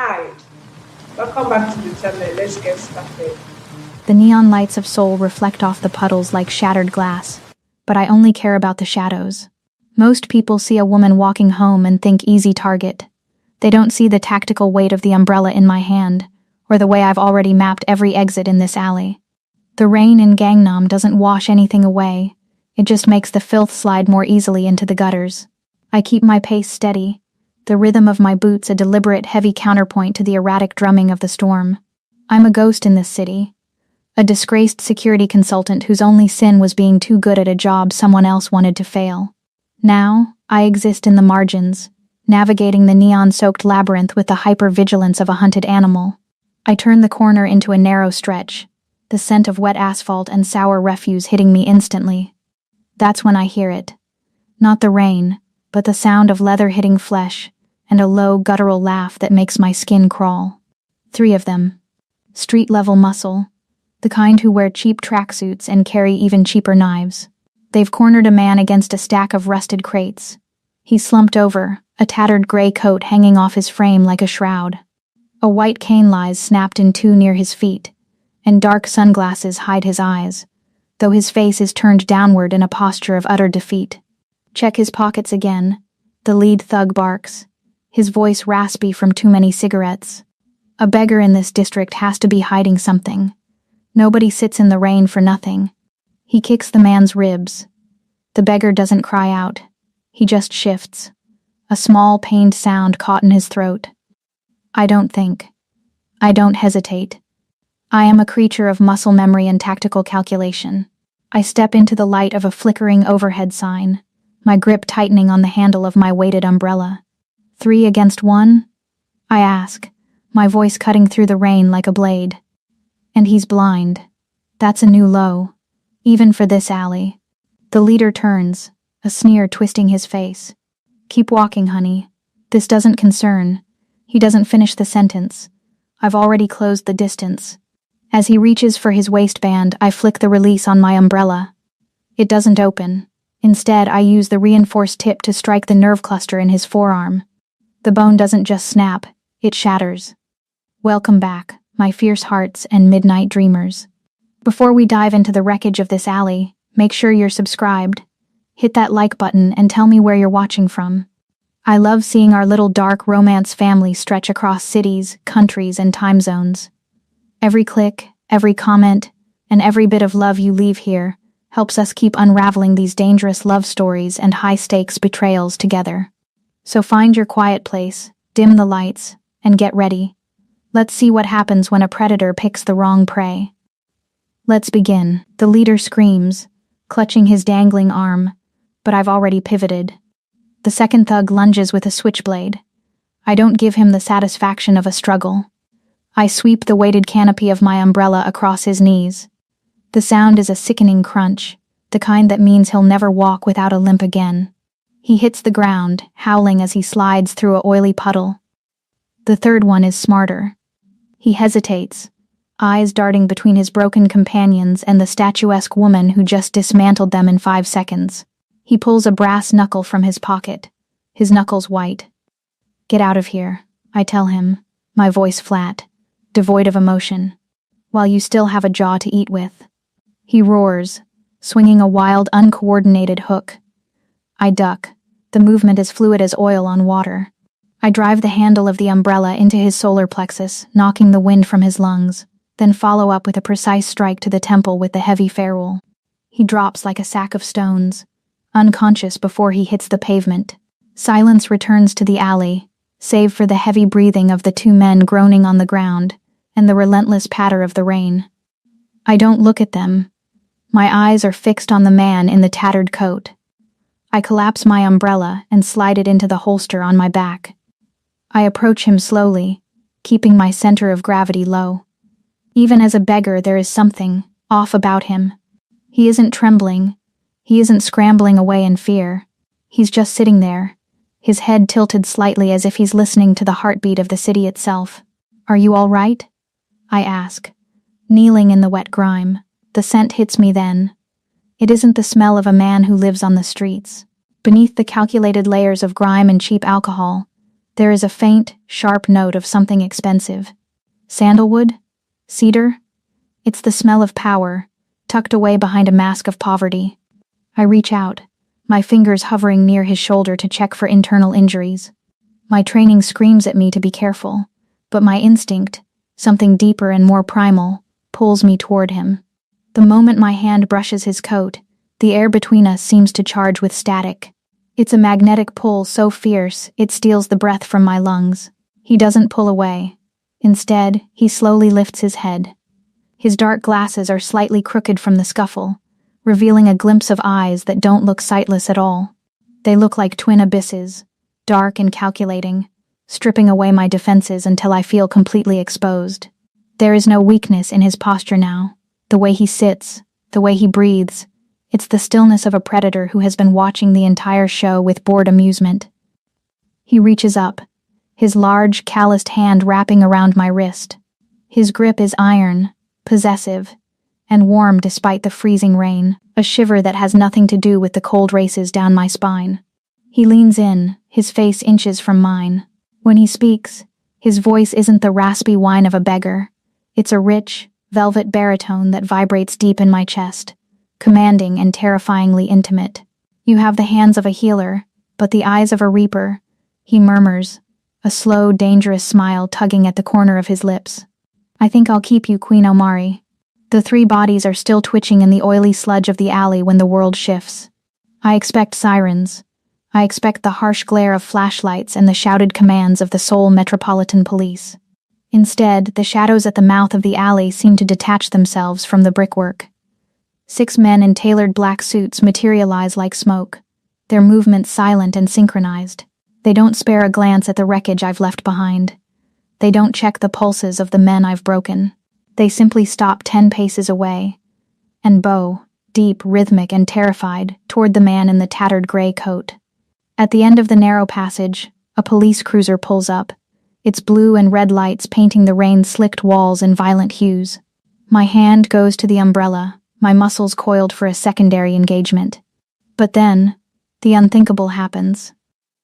Hi, welcome back to the channel. Let's get started. The neon lights of Seoul reflect off the puddles like shattered glass, but I only care about the shadows. Most people see a woman walking home and think easy target. They don't see the tactical weight of the umbrella in my hand, or the way I've already mapped every exit in this alley. The rain in Gangnam doesn't wash anything away, it just makes the filth slide more easily into the gutters. I keep my pace steady, the rhythm of my boots a deliberate heavy counterpoint to the erratic drumming of the storm. I'm a ghost in this city, a disgraced security consultant whose only sin was being too good at a job someone else wanted to fail. Now, I exist in the margins, navigating the neon-soaked labyrinth with the hyper-vigilance of a hunted animal. I turn the corner into a narrow stretch, the scent of wet asphalt and sour refuse hitting me instantly. That's when I hear it. Not the rain, but the sound of leather hitting flesh, and a low, guttural laugh that makes my skin crawl. 3 of them. Street-level muscle, the kind who wear cheap tracksuits and carry even cheaper knives. They've cornered a man against a stack of rusted crates. He's slumped over, a tattered gray coat hanging off his frame like a shroud. A white cane lies snapped in 2 near his feet, and dark sunglasses hide his eyes, though his face is turned downward in a posture of utter defeat. Check his pockets again. The lead thug barks, his voice raspy from too many cigarettes. A beggar in this district has to be hiding something. Nobody sits in the rain for nothing. He kicks the man's ribs. The beggar doesn't cry out. He just shifts, a small pained sound caught in his throat. I don't think. I don't hesitate. I am a creature of muscle memory and tactical calculation. I step into the light of a flickering overhead sign, my grip tightening on the handle of my weighted umbrella. 3 against 1? I ask, my voice cutting through the rain like a blade. And he's blind. That's a new low, even for this alley. The leader turns, a sneer twisting his face. Keep walking, honey. This doesn't concern. He doesn't finish the sentence. I've already closed the distance. As he reaches for his waistband, I flick the release on my umbrella. It doesn't open. Instead, I use the reinforced tip to strike the nerve cluster in his forearm. The bone doesn't just snap, it shatters. Welcome back, my fierce hearts and midnight dreamers. Before we dive into the wreckage of this alley, make sure you're subscribed. Hit that like button and tell me where you're watching from. I love seeing our little dark romance family stretch across cities, countries, and time zones. Every click, every comment, and every bit of love you leave here helps us keep unraveling these dangerous love stories and high-stakes betrayals together. So find your quiet place, dim the lights, and get ready. Let's see what happens when a predator picks the wrong prey. Let's begin. The leader screams, clutching his dangling arm, but I've already pivoted. The second thug lunges with a switchblade. I don't give him the satisfaction of a struggle. I sweep the weighted canopy of my umbrella across his knees. The sound is a sickening crunch, the kind that means he'll never walk without a limp again. He hits the ground, howling as he slides through a oily puddle. The third one is smarter. He hesitates, eyes darting between his broken companions and the statuesque woman who just dismantled them in 5 seconds. He pulls a brass knuckle from his pocket, his knuckles white. Get out of here, I tell him, my voice flat, devoid of emotion, while you still have a jaw to eat with. He roars, swinging a wild, uncoordinated hook. I duck, the movement as fluid as oil on water. I drive the handle of the umbrella into his solar plexus, knocking the wind from his lungs, then follow up with a precise strike to the temple with the heavy ferrule. He drops like a sack of stones, unconscious before he hits the pavement. Silence returns to the alley, save for the heavy breathing of the 2 men groaning on the ground and the relentless patter of the rain. I don't look at them. My eyes are fixed on the man in the tattered coat. I collapse my umbrella and slide it into the holster on my back. I approach him slowly, keeping my center of gravity low. Even as a beggar, there is something off about him. He isn't trembling. He isn't scrambling away in fear. He's just sitting there, his head tilted slightly as if he's listening to the heartbeat of the city itself. Are you all right? I ask, kneeling in the wet grime. The scent hits me then. It isn't the smell of a man who lives on the streets. Beneath the calculated layers of grime and cheap alcohol, There is a faint, sharp note of something expensive. Sandalwood? Cedar? It's the smell of power, tucked away behind a mask of poverty. I reach out, my fingers hovering near his shoulder to check for internal injuries. My training screams at me to be careful, but my instinct, something deeper and more primal, pulls me toward him. The moment my hand brushes his coat, the air between us seems to charge with static. It's a magnetic pull so fierce it steals the breath from my lungs. He doesn't pull away. Instead, he slowly lifts his head. His dark glasses are slightly crooked from the scuffle, revealing a glimpse of eyes that don't look sightless at all. They look like twin abysses, dark and calculating, stripping away my defenses until I feel completely exposed. There is no weakness in his posture now. The way he sits, the way he breathes, it's the stillness of a predator who has been watching the entire show with bored amusement. He reaches up, his large, calloused hand wrapping around my wrist. His grip is iron, possessive, and warm despite the freezing rain, a shiver that has nothing to do with the cold races down my spine. He leans in, his face inches from mine. When he speaks, his voice isn't the raspy whine of a beggar. It's a rich, velvet baritone that vibrates deep in my chest, commanding and terrifyingly intimate. You have the hands of a healer, but the eyes of a reaper, he murmurs, a slow, dangerous smile tugging at the corner of his lips. I think I'll keep you, Queen Omari. The three bodies are still twitching in the oily sludge of the alley when the world shifts. I expect sirens. I expect the harsh glare of flashlights and the shouted commands of the Seoul Metropolitan Police. Instead, the shadows at the mouth of the alley seem to detach themselves from the brickwork. 6 men in tailored black suits materialize like smoke, their movements silent and synchronized. They don't spare a glance at the wreckage I've left behind. They don't check the pulses of the men I've broken. They simply stop 10 paces away and bow, deep, rhythmic, and terrified, toward the man in the tattered gray coat. At the end of the narrow passage, a police cruiser pulls up, its blue and red lights painting the rain-slicked walls in violent hues. My hand goes to the umbrella, my muscles coiled for a secondary engagement. But then, the unthinkable happens.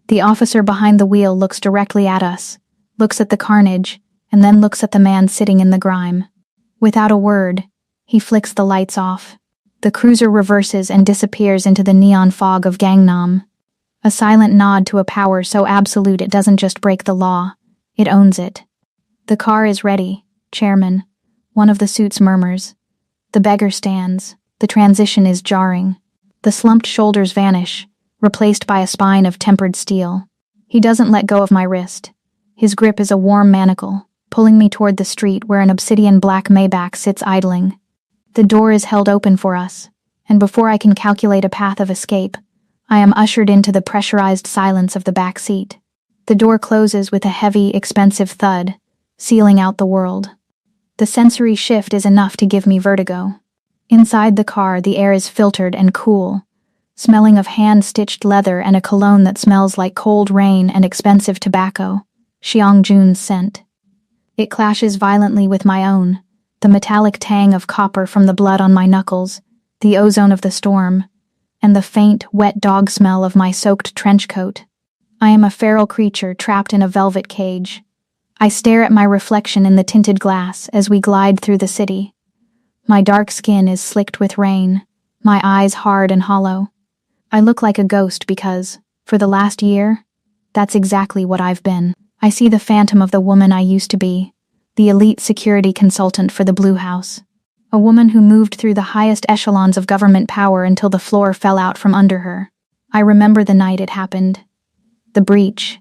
The officer behind the wheel looks directly at us, looks at the carnage, and then looks at the man sitting in the grime. Without a word, he flicks the lights off. The cruiser reverses and disappears into the neon fog of Gangnam. A silent nod to a power so absolute it doesn't just break the law, it owns it. The car is ready, Chairman, one of the suits murmurs. The beggar stands. The transition is jarring. The slumped shoulders vanish, replaced by a spine of tempered steel. He doesn't let go of my wrist. His grip is a warm manacle, pulling me toward the street where an obsidian black Maybach sits idling. The door is held open for us, and before I can calculate a path of escape, I am ushered into the pressurized silence of the back seat. The door closes with a heavy, expensive thud, sealing out the world. The sensory shift is enough to give me vertigo. Inside the car, the air is filtered and cool, smelling of hand-stitched leather and a cologne that smells like cold rain and expensive tobacco, Xiongju's scent. It clashes violently with my own, the metallic tang of copper from the blood on my knuckles, the ozone of the storm, and the faint, wet dog smell of my soaked trench coat. I am a feral creature trapped in a velvet cage. I stare at my reflection in the tinted glass as we glide through the city. My dark skin is slicked with rain, my eyes hard and hollow. I look like a ghost because, for the last year, that's exactly what I've been. I see the phantom of the woman I used to be, the elite security consultant for the Blue House. A woman who moved through the highest echelons of government power until the floor fell out from under her. I remember the night it happened. The breach.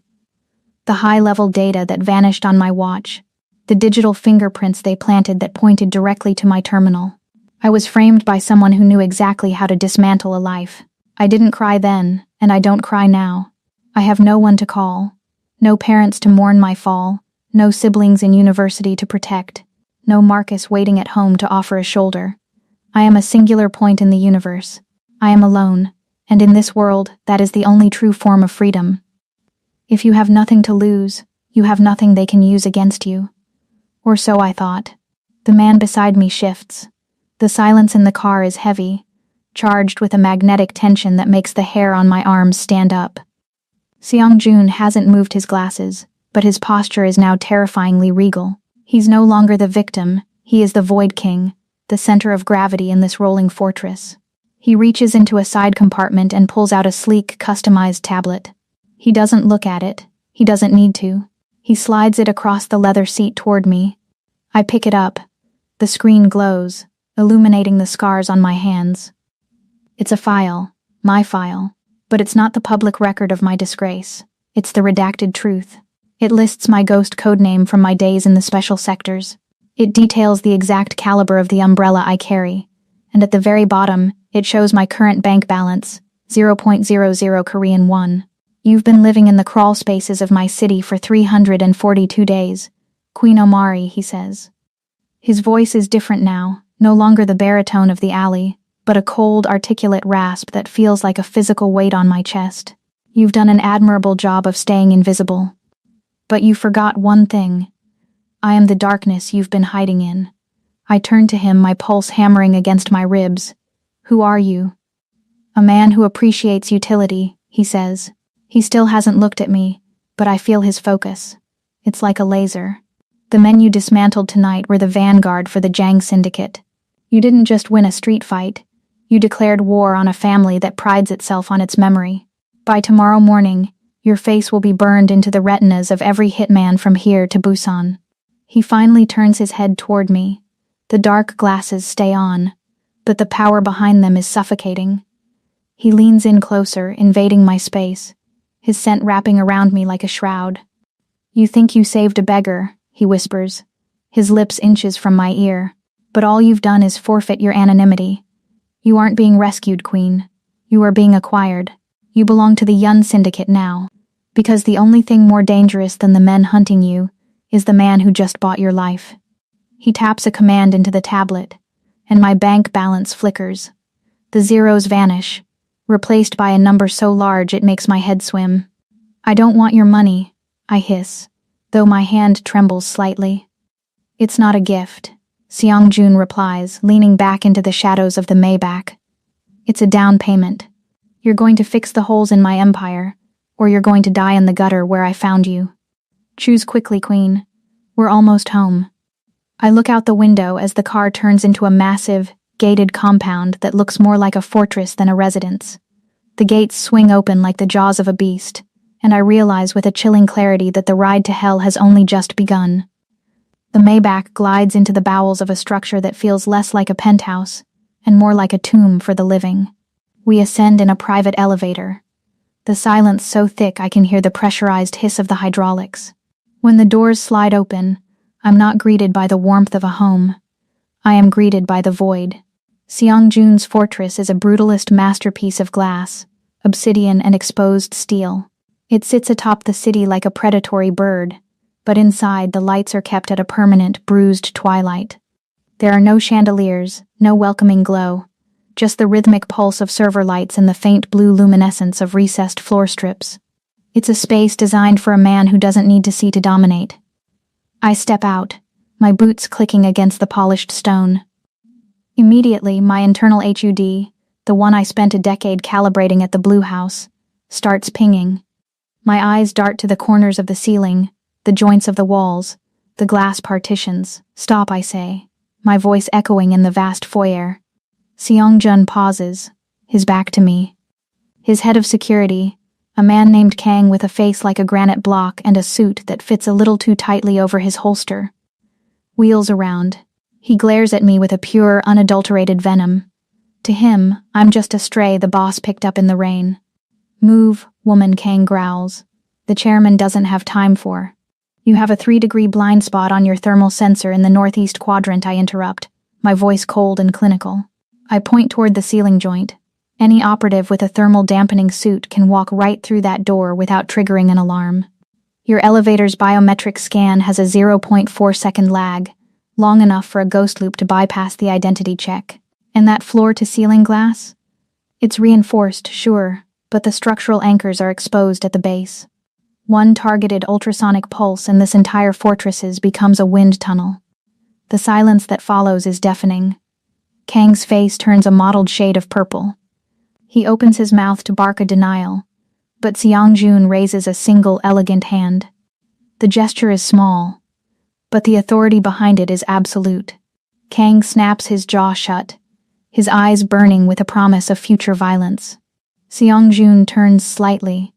The high-level data that vanished on my watch. The digital fingerprints they planted that pointed directly to my terminal. I was framed by someone who knew exactly how to dismantle a life. I didn't cry then, and I don't cry now. I have no one to call. No parents to mourn my fall. No siblings in university to protect. No Marcus waiting at home to offer a shoulder. I am a singular point in the universe. I am alone, and in this world, that is the only true form of freedom. If you have nothing to lose, you have nothing they can use against you. Or so I thought. The man beside me shifts. The silence in the car is heavy, charged with a magnetic tension that makes the hair on my arms stand up. Seong-jun hasn't moved his glasses, but his posture is now terrifyingly regal. He's no longer the victim, he is the Void King, the center of gravity in this rolling fortress. He reaches into a side compartment and pulls out a sleek, customized tablet. He doesn't look at it. He doesn't need to. He slides it across the leather seat toward me. I pick it up. The screen glows, illuminating the scars on my hands. It's a file, my file, but it's not the public record of my disgrace. It's the redacted truth. It lists my ghost codename from my days in the special sectors. It details the exact caliber of the umbrella I carry, and at the very bottom, it shows my current bank balance, 0.00 Korean won. You've been living in the crawl spaces of my city for 342 days. Queen Omari, he says. His voice is different now, no longer the baritone of the alley, but a cold, articulate rasp that feels like a physical weight on my chest. You've done an admirable job of staying invisible. But you forgot one thing. I am the darkness you've been hiding in. I turn to him, my pulse hammering against my ribs. Who are you? A man who appreciates utility, he says. He still hasn't looked at me, but I feel his focus. It's like a laser. The men you dismantled tonight were the vanguard for the Jang Syndicate. You didn't just win a street fight. You declared war on a family that prides itself on its memory. By tomorrow morning, your face will be burned into the retinas of every hitman from here to Busan. He finally turns his head toward me. The dark glasses stay on, but the power behind them is suffocating. He leans in closer, invading my space, his scent wrapping around me like a shroud. You think you saved a beggar, he whispers, his lips inches from my ear, but all you've done is forfeit your anonymity. You aren't being rescued, Queen. You are being acquired. You belong to the Yun Syndicate now, because the only thing more dangerous than the men hunting you is the man who just bought your life. He taps a command into the tablet, and my bank balance flickers. The zeros vanish, replaced by a number so large it makes my head swim. I don't want your money, I hiss, though my hand trembles slightly. It's not a gift, Seong-jun replies, leaning back into the shadows of the Maybach. It's a down payment. You're going to fix the holes in my empire, or you're going to die in the gutter where I found you. Choose quickly, Queen. We're almost home. I look out the window as the car turns into a massive, gated compound that looks more like a fortress than a residence. The gates swing open like the jaws of a beast, and I realize with a chilling clarity that the ride to hell has only just begun. The Maybach glides into the bowels of a structure that feels less like a penthouse and more like a tomb for the living. We ascend in a private elevator. The silence so thick I can hear the pressurized hiss of the hydraulics. When the doors slide open, I'm not greeted by the warmth of a home. I am greeted by the void. Seong-jun's fortress is a brutalist masterpiece of glass, obsidian and exposed steel. It sits atop the city like a predatory bird, but inside the lights are kept at a permanent, bruised twilight. There are no chandeliers, no welcoming glow, just the rhythmic pulse of server lights and the faint blue luminescence of recessed floor strips. It's a space designed for a man who doesn't need to see to dominate. I step out, my boots clicking against the polished stone. Immediately, my internal HUD, the one I spent a decade calibrating at the Blue House, starts pinging. My eyes dart to the corners of the ceiling, the joints of the walls, the glass partitions. Stop, I say, my voice echoing in the vast foyer. Seong-jun pauses, his back to me. His head of security, a man named Kang with a face like a granite block and a suit that fits a little too tightly over his holster, wheels around. He glares at me with a pure, unadulterated venom. To him, I'm just a stray the boss picked up in the rain. Move, woman, Kang growls. The chairman doesn't have time for. You have a 3-degree blind spot on your thermal sensor in the northeast quadrant, I interrupt, my voice cold and clinical. I point toward the ceiling joint. Any operative with a thermal dampening suit can walk right through that door without triggering an alarm. Your elevator's biometric scan has a 0.4-second lag, long enough for a ghost loop to bypass the identity check. And that floor-to-ceiling glass? It's reinforced, sure, but the structural anchors are exposed at the base. One targeted ultrasonic pulse and this entire fortress becomes a wind tunnel. The silence that follows is deafening. Kang's face turns a mottled shade of purple. He opens his mouth to bark a denial, but Seongjun raises a single elegant hand. The gesture is small, but the authority behind it is absolute. Kang snaps his jaw shut, his eyes burning with a promise of future violence. Seongjun turns slightly.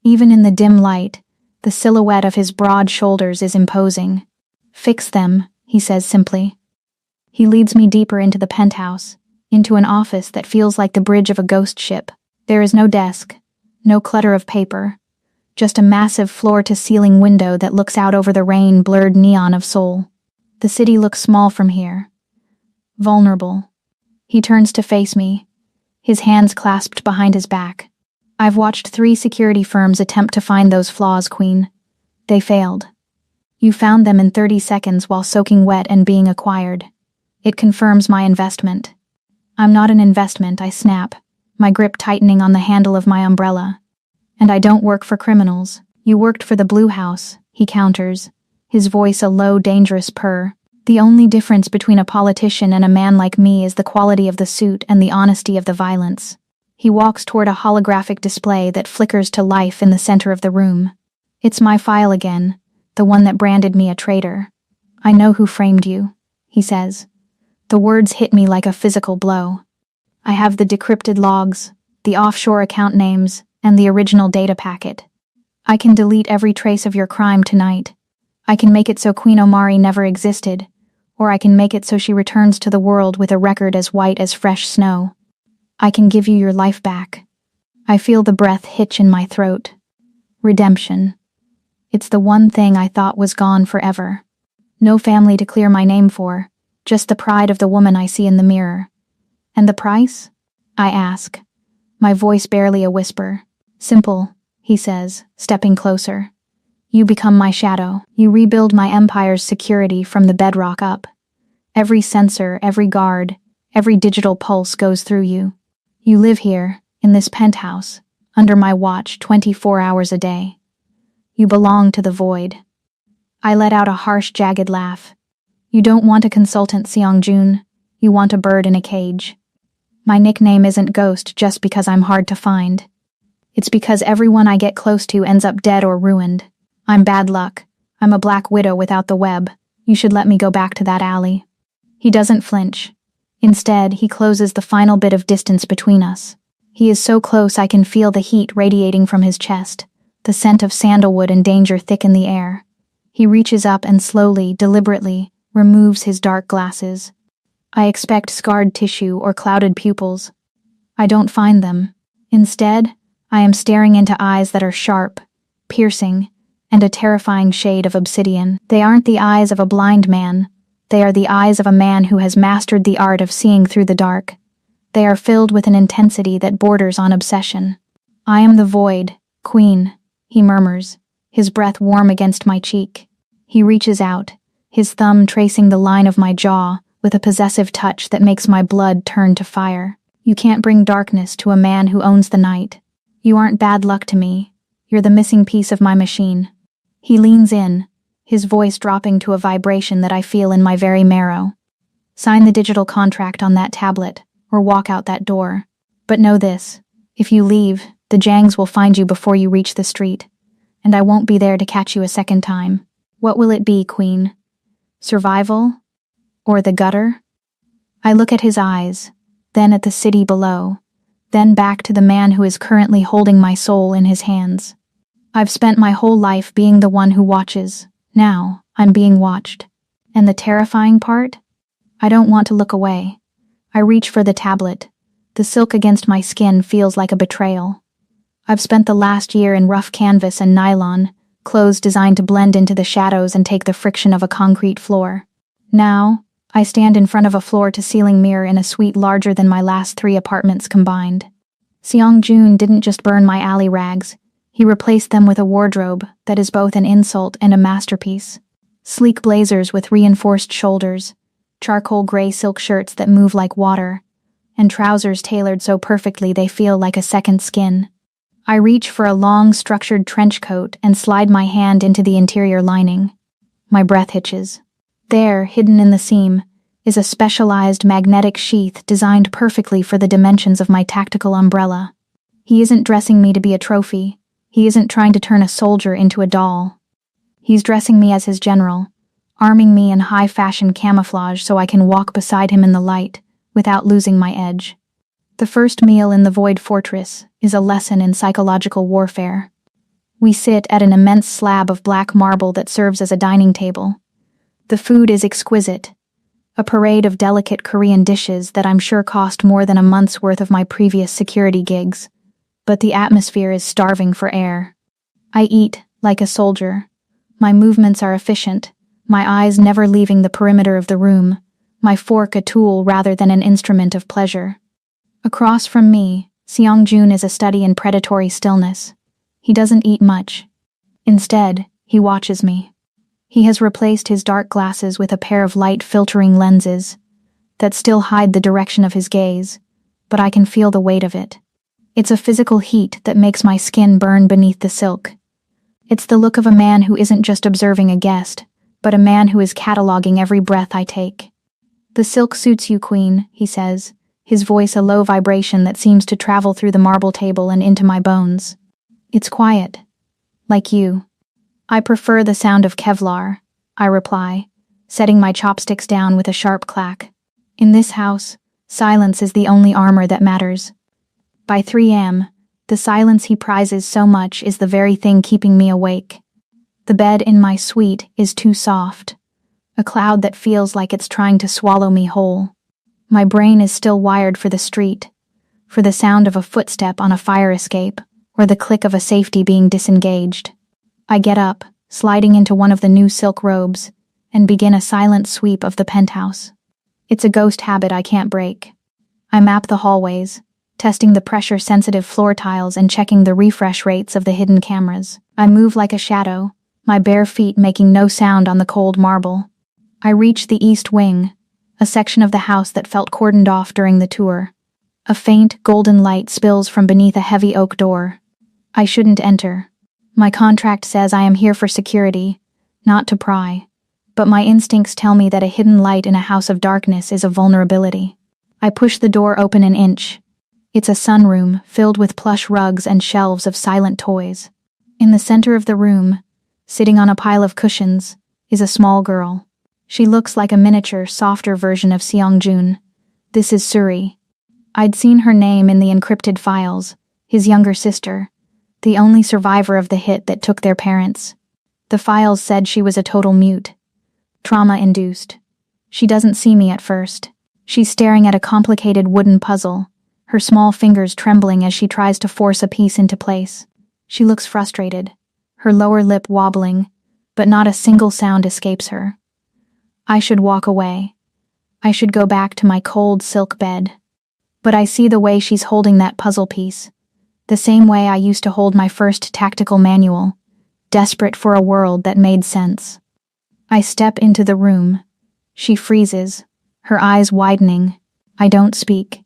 Even in the dim light, the silhouette of his broad shoulders is imposing. "Fix them," he says simply. He leads me deeper into the penthouse, into an office that feels like the bridge of a ghost ship. There is no desk, no clutter of paper, just a massive floor-to-ceiling window that looks out over the rain-blurred neon of Seoul. The city looks small from here. Vulnerable. He turns to face me, his hands clasped behind his back. "I've watched 3 security firms attempt to find those flaws, Queen. They failed. You found them in 30 seconds while soaking wet and being acquired. It confirms my investment." "I'm not an investment," I snap, my grip tightening on the handle of my umbrella. "And I don't work for criminals. You worked for the Blue House," he counters, his voice a low, dangerous purr. "The only difference between a politician and a man like me is the quality of the suit and the honesty of the violence." He walks toward a holographic display that flickers to life in the center of the room. "It's my file again, the one that branded me a traitor. I know who framed you," he says. The words hit me like a physical blow. "I have the decrypted logs, the offshore account names, and the original data packet. I can delete every trace of your crime tonight. I can make it so Queen Omari never existed, or I can make it so she returns to the world with a record as white as fresh snow. I can give you your life back." I feel the breath hitch in my throat. Redemption. It's the one thing I thought was gone forever. No family to clear my name for, just the pride of the woman I see in the mirror. "And the price?" I ask, my voice barely a whisper. "Simple," he says, stepping closer. "You become my shadow. You rebuild my empire's security from the bedrock up. Every sensor, every guard, every digital pulse goes through you. You live here, in this penthouse, under my watch 24 hours a day. You belong to the void." I let out a harsh, jagged laugh. "You don't want a consultant, Seongjun. You want a bird in a cage. My nickname isn't Ghost just because I'm hard to find. It's because everyone I get close to ends up dead or ruined. I'm bad luck. I'm a black widow without the web. You should let me go back to that alley." He doesn't flinch. Instead, he closes the final bit of distance between us. He is so close I can feel the heat radiating from his chest, the scent of sandalwood and danger thick in the air. He reaches up and slowly, deliberately, removes his dark glasses. I expect scarred tissue or clouded pupils. I don't find them. Instead, I am staring into eyes that are sharp, piercing, and a terrifying shade of obsidian. They aren't the eyes of a blind man. They are the eyes of a man who has mastered the art of seeing through the dark. They are filled with an intensity that borders on obsession. "I am the void, Queen," he murmurs, his breath warm against my cheek. He reaches out, his thumb tracing the line of my jaw with a possessive touch that makes my blood turn to fire. "You can't bring darkness to a man who owns the night. You aren't bad luck to me. You're the missing piece of my machine." He leans in, his voice dropping to a vibration that I feel in my very marrow. "Sign the digital contract on that tablet, or walk out that door. But know this, if you leave, the Jangs will find you before you reach the street, and I won't be there to catch you a second time. What will it be, Queen? Survival? Or the gutter?" I look at his eyes, then at the city below, then back to the man who is currently holding my soul in his hands. I've spent my whole life being the one who watches. Now, I'm being watched. And the terrifying part? I don't want to look away. I reach for the tablet. The silk against my skin feels like a betrayal. I've spent the last year in rough canvas and nylon, clothes designed to blend into the shadows and take the friction of a concrete floor. Now, I stand in front of a floor-to-ceiling mirror in a suite larger than my last 3 apartments combined. Seongjun didn't just burn my alley rags. He replaced them with a wardrobe that is both an insult and a masterpiece. Sleek blazers with reinforced shoulders, charcoal gray silk shirts that move like water, and trousers tailored so perfectly they feel like a second skin. I reach for a long, structured trench coat and slide my hand into the interior lining. My breath hitches. There, hidden in the seam, is a specialized magnetic sheath designed perfectly for the dimensions of my tactical umbrella. He isn't dressing me to be a trophy. He isn't trying to turn a soldier into a doll. He's dressing me as his general, arming me in high-fashion camouflage so I can walk beside him in the light without losing my edge. The first meal in the Void Fortress is a lesson in psychological warfare. We sit at an immense slab of black marble that serves as a dining table. The food is exquisite, a parade of delicate Korean dishes that I'm sure cost more than a month's worth of my previous security gigs, but the atmosphere is starving for air. I eat like a soldier. My movements are efficient, my eyes never leaving the perimeter of the room, my fork a tool rather than an instrument of pleasure. Across from me, Seong-jun is a study in predatory stillness. He doesn't eat much. Instead, he watches me. He has replaced his dark glasses with a pair of light-filtering lenses that still hide the direction of his gaze, but I can feel the weight of it. It's a physical heat that makes my skin burn beneath the silk. It's the look of a man who isn't just observing a guest, but a man who is cataloging every breath I take. "The silk suits you, Queen," he says, his voice a low vibration that seems to travel through the marble table and into my bones. "It's quiet. Like you." "I prefer the sound of Kevlar," I reply, setting my chopsticks down with a sharp clack. In this house, silence is the only armor that matters. By 3 a.m., the silence he prizes so much is the very thing keeping me awake. The bed in my suite is too soft, a cloud that feels like it's trying to swallow me whole. My brain is still wired for the street, for the sound of a footstep on a fire escape, or the click of a safety being disengaged. I get up, sliding into one of the new silk robes, and begin a silent sweep of the penthouse. It's a ghost habit I can't break. I map the hallways, testing the pressure-sensitive floor tiles and checking the refresh rates of the hidden cameras. I move like a shadow, my bare feet making no sound on the cold marble. I reach the east wing, a section of the house that felt cordoned off during the tour. A faint, golden light spills from beneath a heavy oak door. I shouldn't enter. My contract says I am here for security, not to pry, but my instincts tell me that a hidden light in a house of darkness is a vulnerability. I push the door open an inch. It's a sunroom filled with plush rugs and shelves of silent toys. In the center of the room, sitting on a pile of cushions, is a small girl. She looks like a miniature, softer version of Seong-jun. This is Suri. I'd seen her name in the encrypted files, his younger sister, the only survivor of the hit that took their parents. The files said she was a total mute. Trauma-induced. She doesn't see me at first. She's staring at a complicated wooden puzzle, her small fingers trembling as she tries to force a piece into place. She looks frustrated, her lower lip wobbling, but not a single sound escapes her. I should walk away. I should go back to my cold silk bed. But I see the way she's holding that puzzle piece, the same way I used to hold my first tactical manual, desperate for a world that made sense. I step into the room. She freezes, her eyes widening. I don't speak.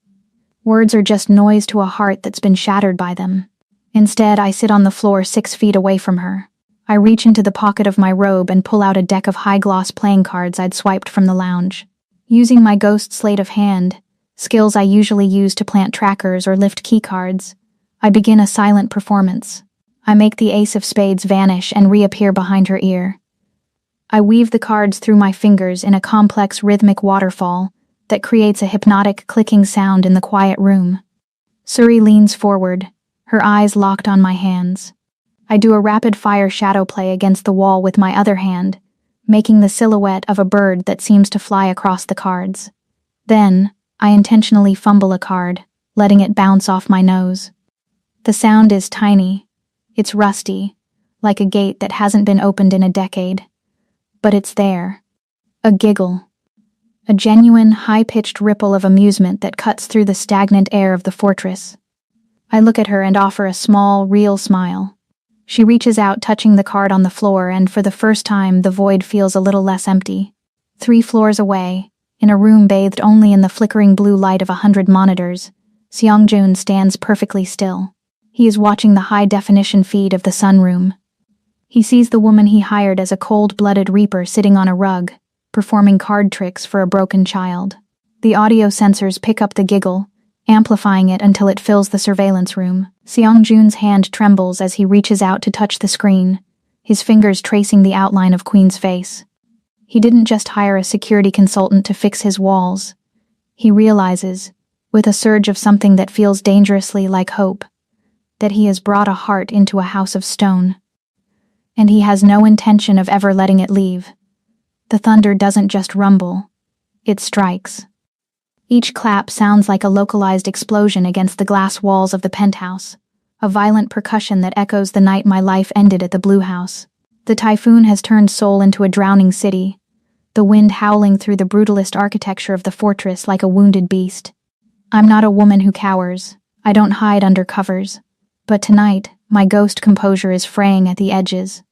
Words are just noise to a heart that's been shattered by them. Instead, I sit on the floor 6 feet away from her. I reach into the pocket of my robe and pull out a deck of high-gloss playing cards I'd swiped from the lounge. Using my ghost sleight of hand, skills I usually use to plant trackers or lift keycards, I begin a silent performance. I make the ace of spades vanish and reappear behind her ear. I weave the cards through my fingers in a complex rhythmic waterfall that creates a hypnotic clicking sound in the quiet room. Suri leans forward, her eyes locked on my hands. I do a rapid-fire shadow play against the wall with my other hand, making the silhouette of a bird that seems to fly across the cards. Then, I intentionally fumble a card, letting it bounce off my nose. The sound is tiny. It's rusty, like a gate that hasn't been opened in a decade. But it's there. A giggle. A genuine, high-pitched ripple of amusement that cuts through the stagnant air of the fortress. I look at her and offer a small, real smile. She reaches out, touching the card on the floor, and for the first time, the void feels a little less empty. 3 floors away, in a room bathed only in the flickering blue light of 100 monitors, Seong-jun stands perfectly still. He is watching the high-definition feed of the sunroom. He sees the woman he hired as a cold-blooded reaper sitting on a rug, performing card tricks for a broken child. The audio sensors pick up the giggle, amplifying it until it fills the surveillance room. Seong-jun's hand trembles as he reaches out to touch the screen, his fingers tracing the outline of Queen's face. He didn't just hire a security consultant to fix his walls. He realizes, with a surge of something that feels dangerously like hope, that he has brought a heart into a house of stone. And he has no intention of ever letting it leave. The thunder doesn't just rumble, it strikes. Each clap sounds like a localized explosion against the glass walls of the penthouse, a violent percussion that echoes the night my life ended at the Blue House. The typhoon has turned Seoul into a drowning city, the wind howling through the brutalist architecture of the fortress like a wounded beast. I'm not a woman who cowers. I don't hide under covers. But tonight, my ghost composure is fraying at the edges.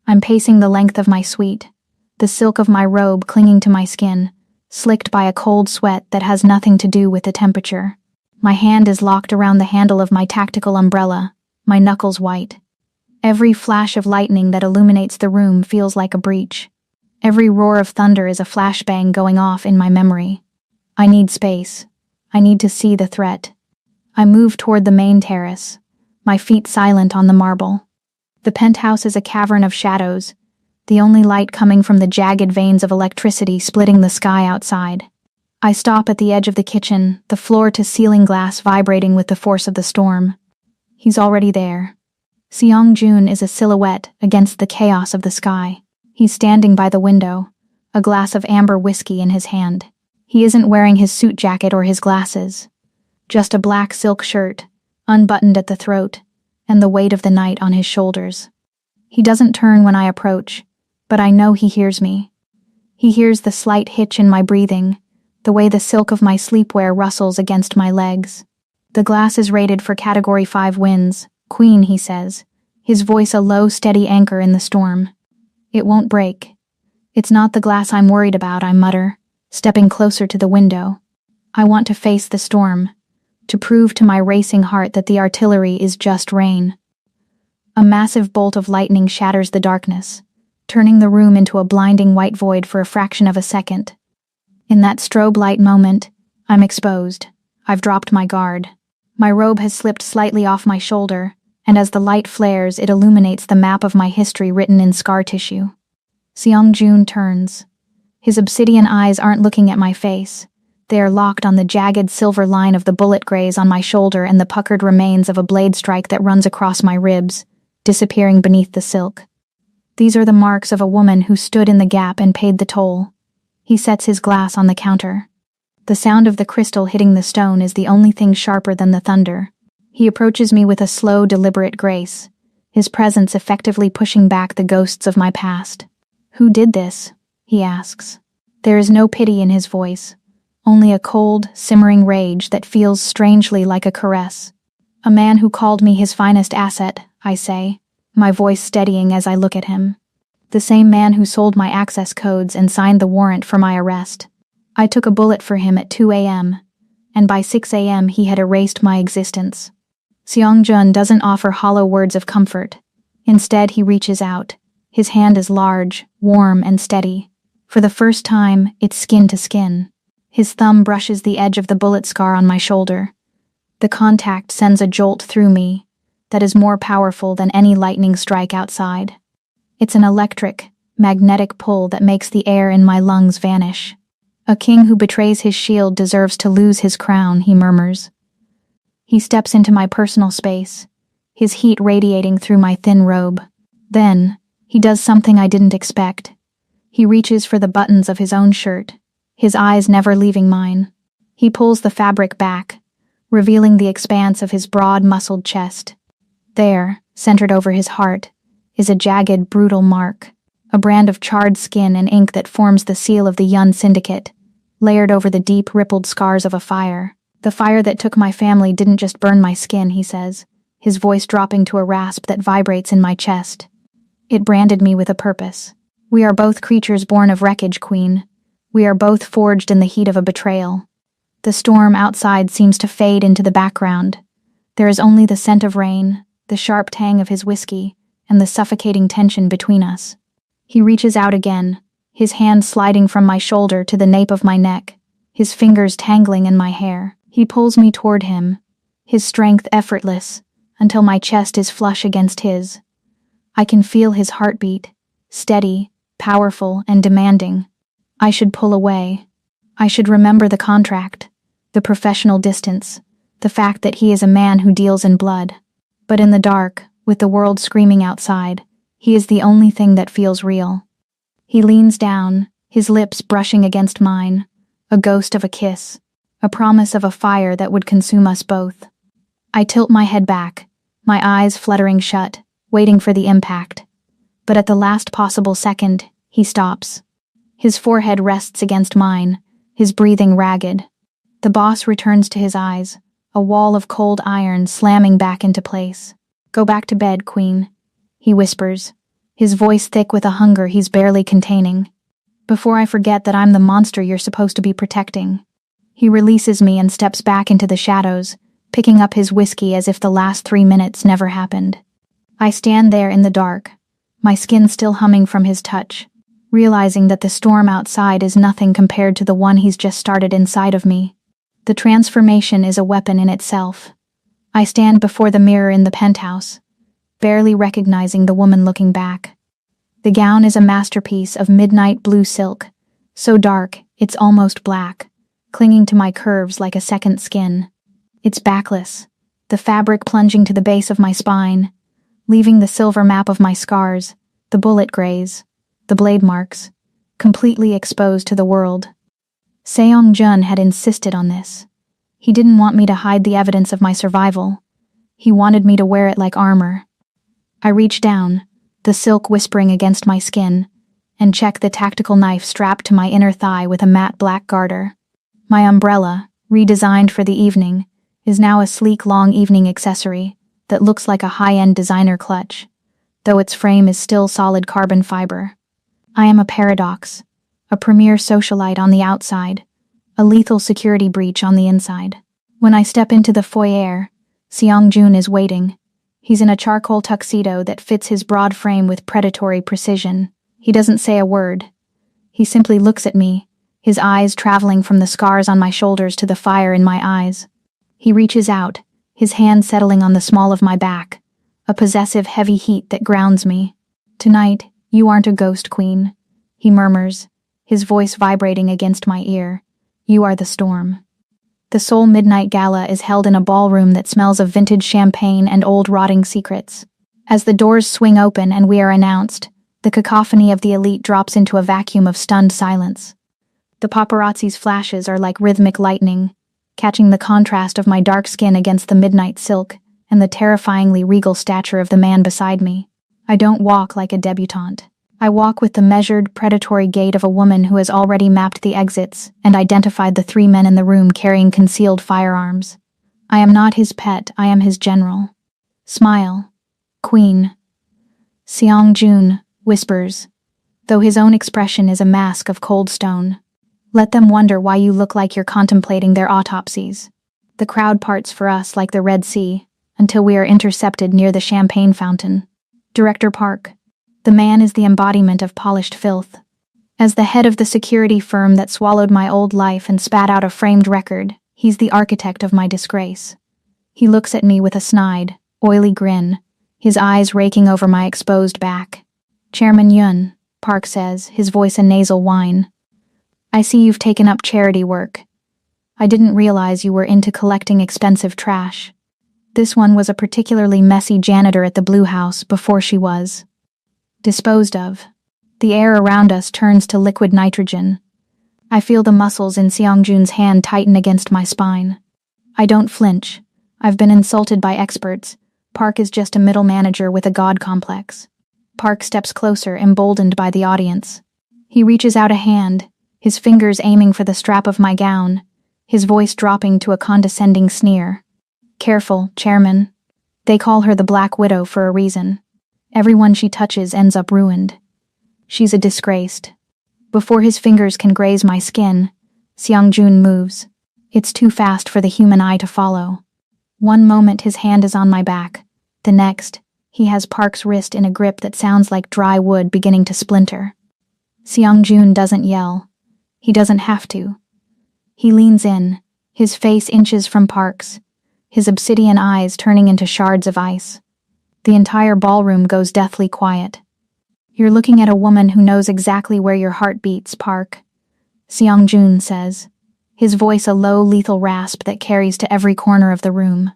I'm pacing the length of my suite, the silk of my robe clinging to my skin, slicked by a cold sweat that has nothing to do with the temperature. My hand is locked around the handle of my tactical umbrella, my knuckles white. Every flash of lightning that illuminates the room feels like a breach. Every roar of thunder is a flashbang going off in my memory. I need space. I need to see the threat. I move toward the main terrace, my feet silent on the marble. The penthouse is a cavern of shadows, the only light coming from the jagged veins of electricity splitting the sky outside. I stop at the edge of the kitchen, the floor-to-ceiling glass vibrating with the force of the storm. He's already there. Seong-jun is a silhouette against the chaos of the sky. He's standing by the window, a glass of amber whiskey in his hand. He isn't wearing his suit jacket or his glasses. Just a black silk shirt, unbuttoned at the throat, and the weight of the night on his shoulders. He doesn't turn when I approach, but I know he hears me. He hears the slight hitch in my breathing, the way the silk of my sleepwear rustles against my legs. The glass is rated for Category 5 winds. Queen, he says, his voice a low, steady anchor in the storm. It won't break. It's not the glass I'm worried about, I mutter, stepping closer to the window. I want to face the storm, to prove to my racing heart that the artillery is just rain. A massive bolt of lightning shatters the darkness, turning the room into a blinding white void for a fraction of a second. In that strobe light moment, I'm exposed. I've dropped my guard. My robe has slipped slightly off my shoulder, and as the light flares, it illuminates the map of my history written in scar tissue. Seong-jun turns. His obsidian eyes aren't looking at my face. They are locked on the jagged silver line of the bullet graze on my shoulder and the puckered remains of a blade strike that runs across my ribs, disappearing beneath the silk. These are the marks of a woman who stood in the gap and paid the toll. He sets his glass on the counter. The sound of the crystal hitting the stone is the only thing sharper than the thunder. He approaches me with a slow, deliberate grace, his presence effectively pushing back the ghosts of my past. "Who did this?" he asks. There is no pity in his voice, only a cold, simmering rage that feels strangely like a caress. "A man who called me his finest asset," I say, my voice steadying as I look at him. "The same man who sold my access codes and signed the warrant for my arrest. I took a bullet for him at 2 a.m., and by 6 a.m. he had erased my existence." Seong-jun doesn't offer hollow words of comfort. Instead, he reaches out. His hand is large, warm, and steady. For the first time, it's skin to skin. His thumb brushes the edge of the bullet scar on my shoulder. The contact sends a jolt through me that is more powerful than any lightning strike outside. It's an electric, magnetic pull that makes the air in my lungs vanish. "A king who betrays his shield deserves to lose his crown," he murmurs. He steps into my personal space, his heat radiating through my thin robe. Then, he does something I didn't expect. He reaches for the buttons of his own shirt, his eyes never leaving mine. He pulls the fabric back, revealing the expanse of his broad, muscled chest. There, centered over his heart, is a jagged, brutal mark, a brand of charred skin and ink that forms the seal of the Yun Syndicate, layered over the deep, rippled scars of a fire. "The fire that took my family didn't just burn my skin," he says, his voice dropping to a rasp that vibrates in my chest. "It branded me with a purpose. We are both creatures born of wreckage, Queen. We are both forged in the heat of a betrayal." The storm outside seems to fade into the background. There is only the scent of rain, the sharp tang of his whiskey, and the suffocating tension between us. He reaches out again, his hand sliding from my shoulder to the nape of my neck, his fingers tangling in my hair. He pulls me toward him, his strength effortless, until my chest is flush against his. I can feel his heartbeat, steady, powerful, and demanding. I should pull away. I should remember the contract, the professional distance, the fact that he is a man who deals in blood. But in the dark, with the world screaming outside, he is the only thing that feels real. He leans down, his lips brushing against mine, a ghost of a kiss, a promise of a fire that would consume us both. I tilt my head back, my eyes fluttering shut, waiting for the impact. But at the last possible second, he stops. His forehead rests against mine, his breathing ragged. The boss returns to his eyes, a wall of cold iron slamming back into place. "Go back to bed, Queen," he whispers, his voice thick with a hunger he's barely containing. "Before I forget that I'm the monster you're supposed to be protecting." He releases me and steps back into the shadows, picking up his whiskey as if the last 3 minutes never happened. I stand there in the dark, my skin still humming from his touch, realizing that the storm outside is nothing compared to the one he's just started inside of me. The transformation is a weapon in itself. I stand before the mirror in the penthouse, barely recognizing the woman looking back. The gown is a masterpiece of midnight blue silk, so dark it's almost black, clinging to my curves like a second skin. It's backless, the fabric plunging to the base of my spine, leaving the silver map of my scars, the bullet graze, the blade marks, completely exposed to the world. Seong-jun had insisted on this. He didn't want me to hide the evidence of my survival. He wanted me to wear it like armor. I reach down, the silk whispering against my skin, and check the tactical knife strapped to my inner thigh with a matte black garter. My umbrella, redesigned for the evening, is now a sleek long evening accessory that looks like a high-end designer clutch, though its frame is still solid carbon fiber. I am a paradox, a premier socialite on the outside, a lethal security breach on the inside. When I step into the foyer, Seong-jun is waiting. He's in a charcoal tuxedo that fits his broad frame with predatory precision. He doesn't say a word. He simply looks at me, his eyes traveling from the scars on my shoulders to the fire in my eyes. He reaches out, his hand settling on the small of my back, a possessive heavy heat that grounds me. "Tonight, you aren't a ghost, Queen," he murmurs, his voice vibrating against my ear. "You are the storm." The Seoul Midnight Gala is held in a ballroom that smells of vintage champagne and old rotting secrets. As the doors swing open and we are announced, the cacophony of the elite drops into a vacuum of stunned silence. The paparazzi's flashes are like rhythmic lightning, catching the contrast of my dark skin against the midnight silk and the terrifyingly regal stature of the man beside me. I don't walk like a debutante. I walk with the measured, predatory gait of a woman who has already mapped the exits and identified the 3 men in the room carrying concealed firearms. I am not his pet, I am his general. "Smile, Queen." Seong-jun whispers, though his own expression is a mask of cold stone. "Let them wonder why you look like you're contemplating their autopsies." The crowd parts for us like the Red Sea, until we are intercepted near the champagne fountain. Director Park. The man is the embodiment of polished filth. As the head of the security firm that swallowed my old life and spat out a framed record, he's the architect of my disgrace. He looks at me with a snide, oily grin, his eyes raking over my exposed back. "Chairman Yun," Park says, his voice a nasal whine. "I see you've taken up charity work. I didn't realize you were into collecting expensive trash. This one was a particularly messy janitor at the Blue House before she was disposed of." The air around us turns to liquid nitrogen. I feel the muscles in Seong-jun's hand tighten against my spine. I don't flinch. I've been insulted by experts. Park is just a middle manager with a god complex. Park steps closer, emboldened by the audience. He reaches out a hand, his fingers aiming for the strap of my gown, his voice dropping to a condescending sneer. "Careful, Chairman. They call her the Black Widow for a reason. Everyone she touches ends up ruined. She's a disgrace." Before his fingers can graze my skin, Seong-jun moves. It's too fast for the human eye to follow. One moment his hand is on my back. The next, he has Park's wrist in a grip that sounds like dry wood beginning to splinter. Seong-jun doesn't yell. He doesn't have to. He leans in, his face inches from Park's, his obsidian eyes turning into shards of ice. The entire ballroom goes deathly quiet. "You're looking at a woman who knows exactly where your heart beats, Park," Seong-jun says, his voice a low, lethal rasp that carries to every corner of the room.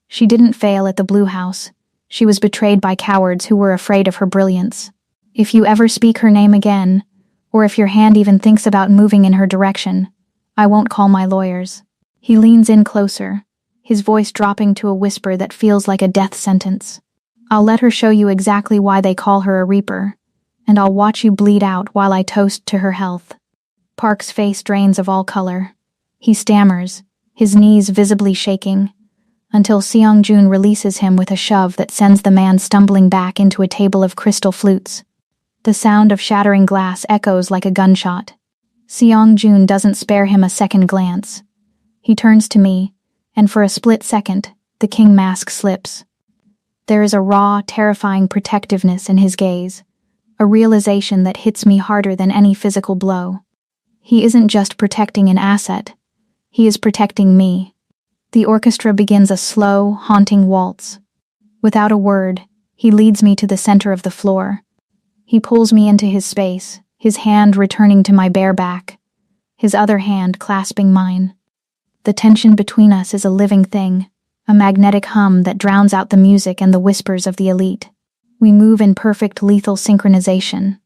"She didn't fail at the Blue House. She was betrayed by cowards who were afraid of her brilliance. If you ever speak her name again, or if your hand even thinks about moving in her direction, I won't call my lawyers." He leans in closer, his voice dropping to a whisper that feels like a death sentence. "I'll let her show you exactly why they call her a Reaper, and I'll watch you bleed out while I toast to her health." Park's face drains of all color. He stammers, his knees visibly shaking, until Seong-jun releases him with a shove that sends the man stumbling back into a table of crystal flutes. The sound of shattering glass echoes like a gunshot. Seong-jun doesn't spare him a second glance. He turns to me, and for a split second, the king mask slips. There is a raw, terrifying protectiveness in his gaze, a realization that hits me harder than any physical blow. He isn't just protecting an asset, he is protecting me. The orchestra begins a slow, haunting waltz. Without a word, he leads me to the center of the floor. He pulls me into his space, his hand returning to my bare back, his other hand clasping mine. The tension between us is a living thing, a magnetic hum that drowns out the music and the whispers of the elite. We move in perfect lethal synchronization.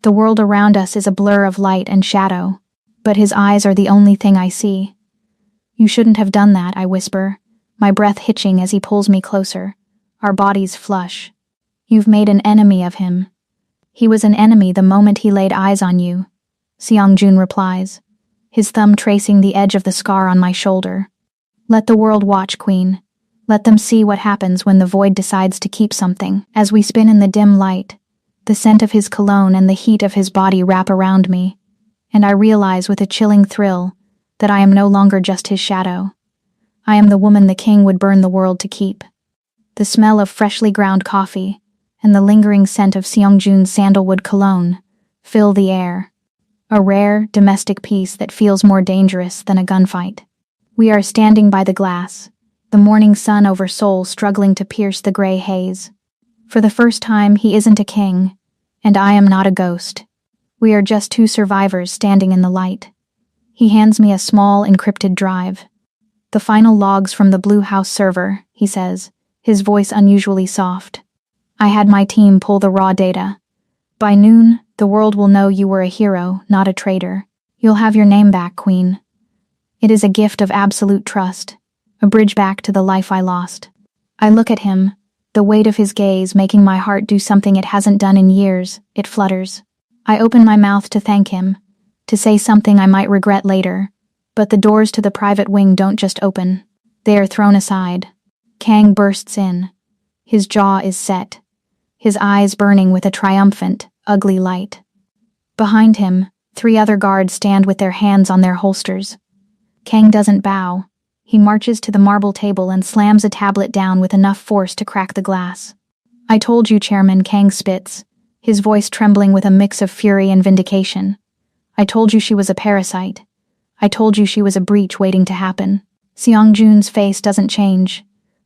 The world around us is a blur of light and shadow, but his eyes are the only thing I see. "You shouldn't have done that," I whisper, my breath hitching as he pulls me closer. Our bodies flush. "You've made an enemy of him." "He was an enemy the moment he laid eyes on you," Seong-jun replies, his thumb tracing the edge of the scar on my shoulder. "Let the world watch, Queen. Let them see what happens when the void decides to keep something." As we spin in the dim light, the scent of his cologne and the heat of his body wrap around me, and I realize with a chilling thrill that I am no longer just his shadow. I am the woman the king would burn the world to keep. The smell of freshly ground coffee and the lingering scent of Seong-jun's sandalwood cologne fill the air, a rare, domestic peace that feels more dangerous than a gunfight. We are standing by the glass, the morning sun over Seoul struggling to pierce the gray haze. For the first time, he isn't a king, and I am not a ghost. We are just two survivors standing in the light. He hands me a small, encrypted drive. "The final logs from the Blue House server," he says, his voice unusually soft. "I had my team pull the raw data. By noon, the world will know you were a hero, not a traitor. You'll have your name back, Queen. It is a gift of absolute trust, a bridge back to the life I lost." I look at him, the weight of his gaze making my heart do something it hasn't done in years. It flutters. I open my mouth to thank him, to say something I might regret later, but the doors to the private wing don't just open. They are thrown aside. Kang bursts in. His jaw is set, his eyes burning with a triumphant, ugly light. Behind him, 3 other guards stand with their hands on their holsters. Kang doesn't bow. He marches to the marble table and slams a tablet down with enough force to crack the glass. "I told you, Chairman," Kang spits, his voice trembling with a mix of fury and vindication. "I told you she was a parasite. I told you she was a breach waiting to happen." Seong-jun's face doesn't change,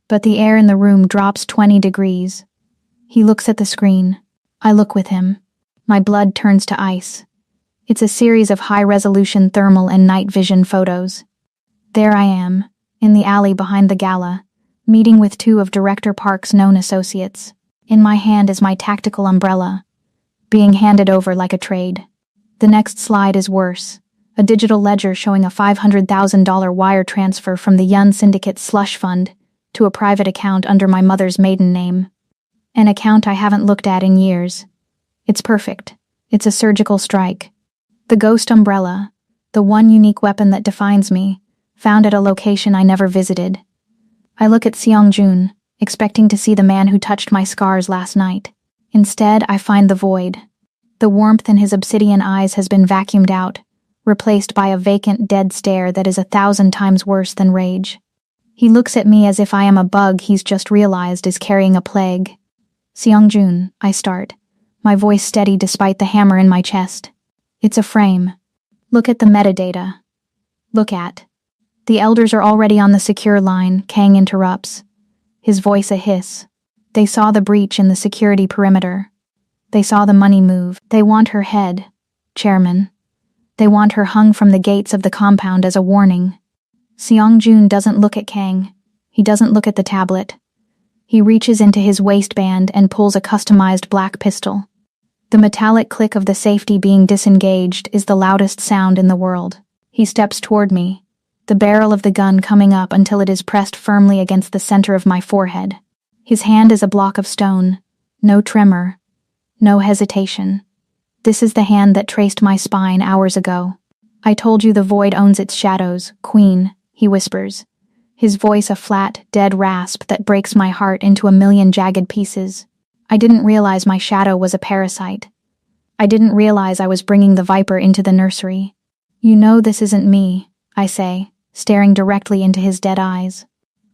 but the air in the room drops 20 degrees. He looks at the screen. I look with him. My blood turns to ice. It's a series of high-resolution thermal and night vision photos. There I am, in the alley behind the gala, meeting with 2 of Director Park's known associates. In my hand is my tactical umbrella, being handed over like a trade. The next slide is worse, a digital ledger showing a $500,000 wire transfer from the Yun Syndicate slush fund to a private account under my mother's maiden name. An account I haven't looked at in years. It's perfect. It's a surgical strike. The ghost umbrella, the one unique weapon that defines me, found at a location I never visited. I look at Seong-jun, expecting to see the man who touched my scars last night. Instead, I find the void. The warmth in his obsidian eyes has been vacuumed out, replaced by a vacant, dead stare that is 1,000 times worse than rage. He looks at me as if I am a bug he's just realized is carrying a plague. "Seong-jun," I start, my voice steady despite the hammer in my chest. "It's a frame. Look at the metadata. Look at." The elders are already on the secure line, Kang interrupts, his voice a hiss. They saw the breach in the security perimeter. They saw the money move. They want her head, Chairman. They want her hung from the gates of the compound as a warning. Seong-jun doesn't look at Kang. He doesn't look at the tablet. He reaches into his waistband and pulls a customized black pistol. The metallic click of the safety being disengaged is the loudest sound in the world. He steps toward me, the barrel of the gun coming up until it is pressed firmly against the center of my forehead. His hand is a block of stone. No tremor. No hesitation. This is the hand that traced my spine hours ago. I told you the void owns its shadows, Queen, he whispers, his voice a flat, dead rasp that breaks my heart into a million jagged pieces. I didn't realize my shadow was a parasite. I didn't realize I was bringing the viper into the nursery. You know this isn't me, I say, staring directly into his dead eyes.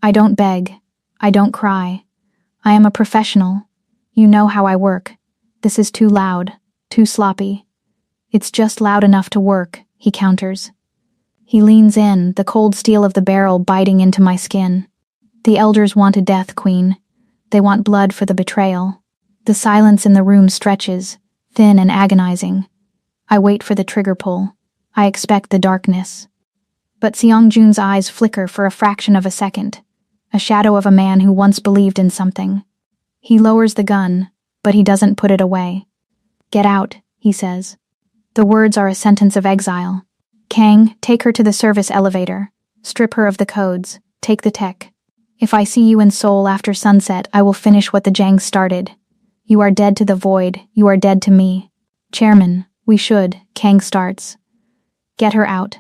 I don't beg. I don't cry. I am a professional. You know how I work. This is too loud, too sloppy. It's just loud enough to work, he counters. He leans in, the cold steel of the barrel biting into my skin. The elders want a death, Queen. They want blood for the betrayal. The silence in the room stretches, thin and agonizing. I wait for the trigger pull. I expect the darkness. But Seong-jun's eyes flicker for a fraction of a second, a shadow of a man who once believed in something. He lowers the gun, but he doesn't put it away. Get out, he says. The words are a sentence of exile. Kang, take her to the service elevator. Strip her of the codes. Take the tech. If I see you in Seoul after sunset, I will finish what the Jangs started. You are dead to the void. You are dead to me. Chairman, we should, Kang starts. Get her out.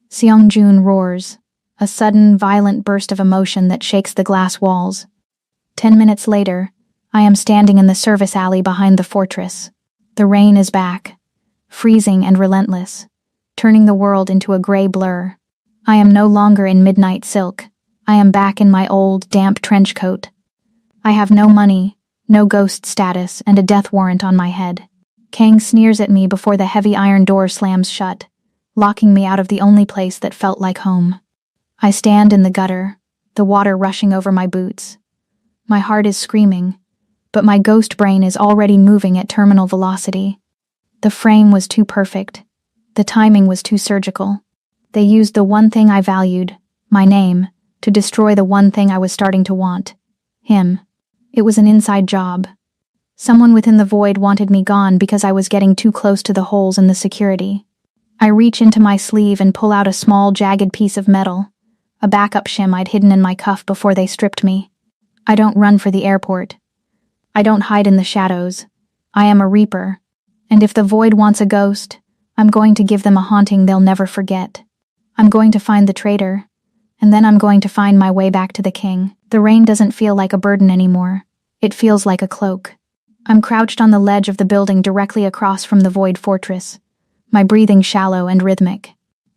Seong-jun roars, a sudden, violent burst of emotion that shakes the glass walls. 10 minutes later, I am standing in the service alley behind the fortress. The rain is back, freezing and relentless, turning the world into a gray blur. I am no longer in midnight silk. I am back in my old, damp trench coat. I have no money, no ghost status, and a death warrant on my head. Kang sneers at me before the heavy iron door slams shut, locking me out of the only place that felt like home. I stand in the gutter, the water rushing over my boots. My heart is screaming, but my ghost brain is already moving at terminal velocity. The frame was too perfect. The timing was too surgical. They used the one thing I valued, my name, to destroy the one thing I was starting to want. Him. It was an inside job. Someone within the void wanted me gone because I was getting too close to the holes in the security. I reach into my sleeve and pull out a small, jagged piece of metal, a backup shim I'd hidden in my cuff before they stripped me. I don't run for the airport. I don't hide in the shadows. I am a reaper, and if the void wants a ghost, I'm going to give them a haunting they'll never forget. I'm going to find the traitor, and then I'm going to find my way back to the king. The rain doesn't feel like a burden anymore. It feels like a cloak. I'm crouched on the ledge of the building directly across from the void fortress, my breathing shallow and rhythmic.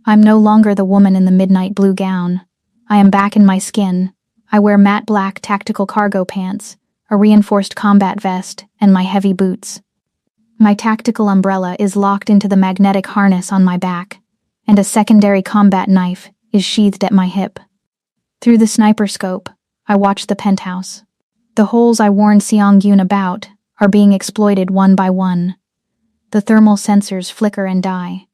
I'm no longer the woman in the midnight blue gown. I am back in my skin. I wear matte black tactical cargo pants, a reinforced combat vest, and my heavy boots. My tactical umbrella is locked into the magnetic harness on my back, and a secondary combat knife is sheathed at my hip. Through the sniper scope, I watch the penthouse. The holes I warned Seong-jun about are being exploited one by one. The thermal sensors flicker and die.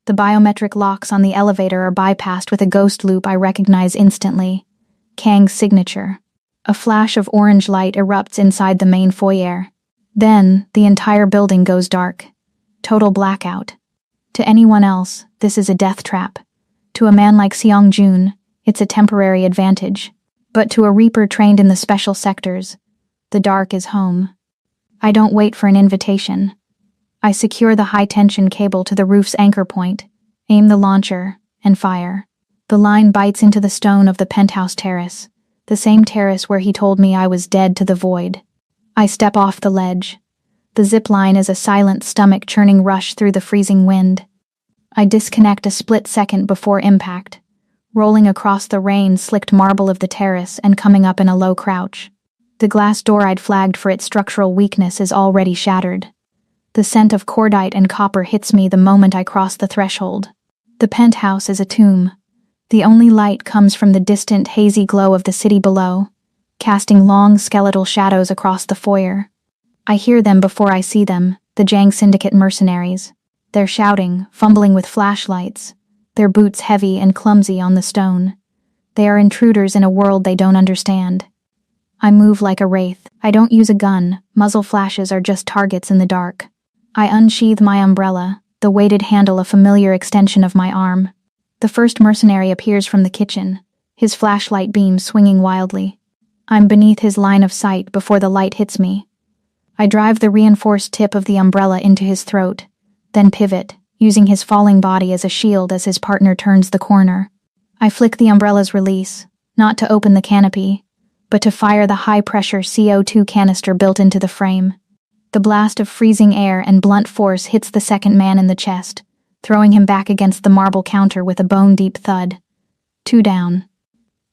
The biometric locks on the elevator are bypassed with a ghost loop I recognize instantly. Kang's signature. A flash of orange light erupts inside the main foyer. Then, the entire building goes dark. Total blackout. To anyone else, this is a death trap. To a man like Seong-jun, it's a temporary advantage. But to a reaper trained in the special sectors, the dark is home. I don't wait for an invitation. I secure the high-tension cable to the roof's anchor point, aim the launcher, and fire. The line bites into the stone of the penthouse terrace, the same terrace where he told me I was dead to the void. I step off the ledge. The zip line is a silent stomach-churning rush through the freezing wind. I disconnect a split second before impact, rolling across the rain-slicked marble of the terrace and coming up in a low crouch. The glass door I'd flagged for its structural weakness is already shattered. The scent of cordite and copper hits me the moment I cross the threshold. The penthouse is a tomb. The only light comes from the distant, hazy glow of the city below, casting long, skeletal shadows across the foyer. I hear them before I see them, the Jang Syndicate mercenaries. They're shouting, fumbling with flashlights, their boots heavy and clumsy on the stone. They are intruders in a world they don't understand. I move like a wraith. I don't use a gun, muzzle flashes are just targets in the dark. I unsheath my umbrella, the weighted handle a familiar extension of my arm. The first mercenary appears from the kitchen, his flashlight beam swinging wildly. I'm beneath his line of sight before the light hits me. I drive the reinforced tip of the umbrella into his throat, then pivot, using his falling body as a shield as his partner turns the corner. I flick the umbrella's release, not to open the canopy, but to fire the high-pressure CO2 canister built into the frame. The blast of freezing air and blunt force hits the second man in the chest, throwing him back against the marble counter with a bone-deep thud. 2 down.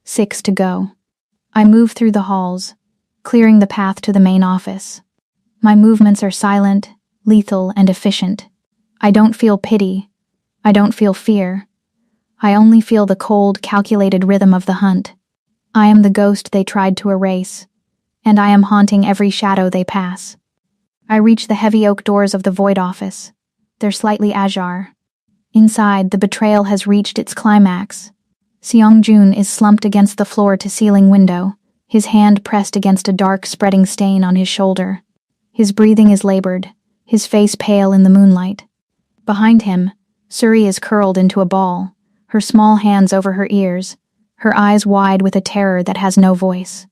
6 to go. I move through the halls, clearing the path to the main office. My movements are silent, lethal, and efficient. I don't feel pity. I don't feel fear. I only feel the cold, calculated rhythm of the hunt. I am the ghost they tried to erase, and I am haunting every shadow they pass. I reach the heavy oak doors of the Void office. They're slightly ajar. Inside, the betrayal has reached its climax. Seong-jun is slumped against the floor-to-ceiling window, his hand pressed against a dark, spreading stain on his shoulder. His breathing is labored, his face pale in the moonlight. Behind him, Suri is curled into a ball, her small hands over her ears, her eyes wide with a terror that has no voice.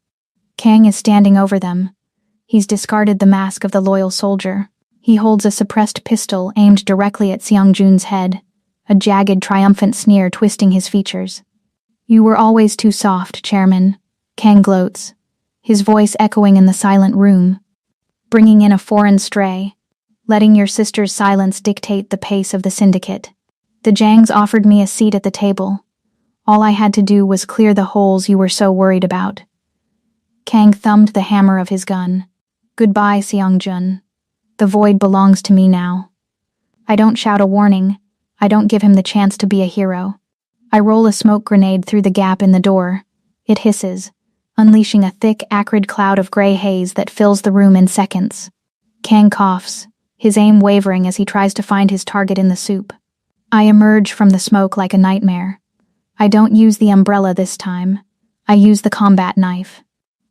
Kang is standing over them. He's discarded the mask of the loyal soldier. He holds a suppressed pistol aimed directly at Seong-jun's head, a jagged, triumphant sneer twisting his features. "You were always too soft, Chairman," Kang gloats, his voice echoing in the silent room. "Bringing in a foreign stray, letting your sister's silence dictate the pace of the syndicate. The Jangs offered me a seat at the table. All I had to do was clear the holes you were so worried about." Kang thumbed the hammer of his gun. "Goodbye, Seong-jun. The void belongs to me now." I don't shout a warning. I don't give him the chance to be a hero. I roll a smoke grenade through the gap in the door. It hisses, unleashing a thick, acrid cloud of gray haze that fills the room in seconds. Kang coughs, his aim wavering as he tries to find his target in the soup. I emerge from the smoke like a nightmare. I don't use the umbrella this time. I use the combat knife.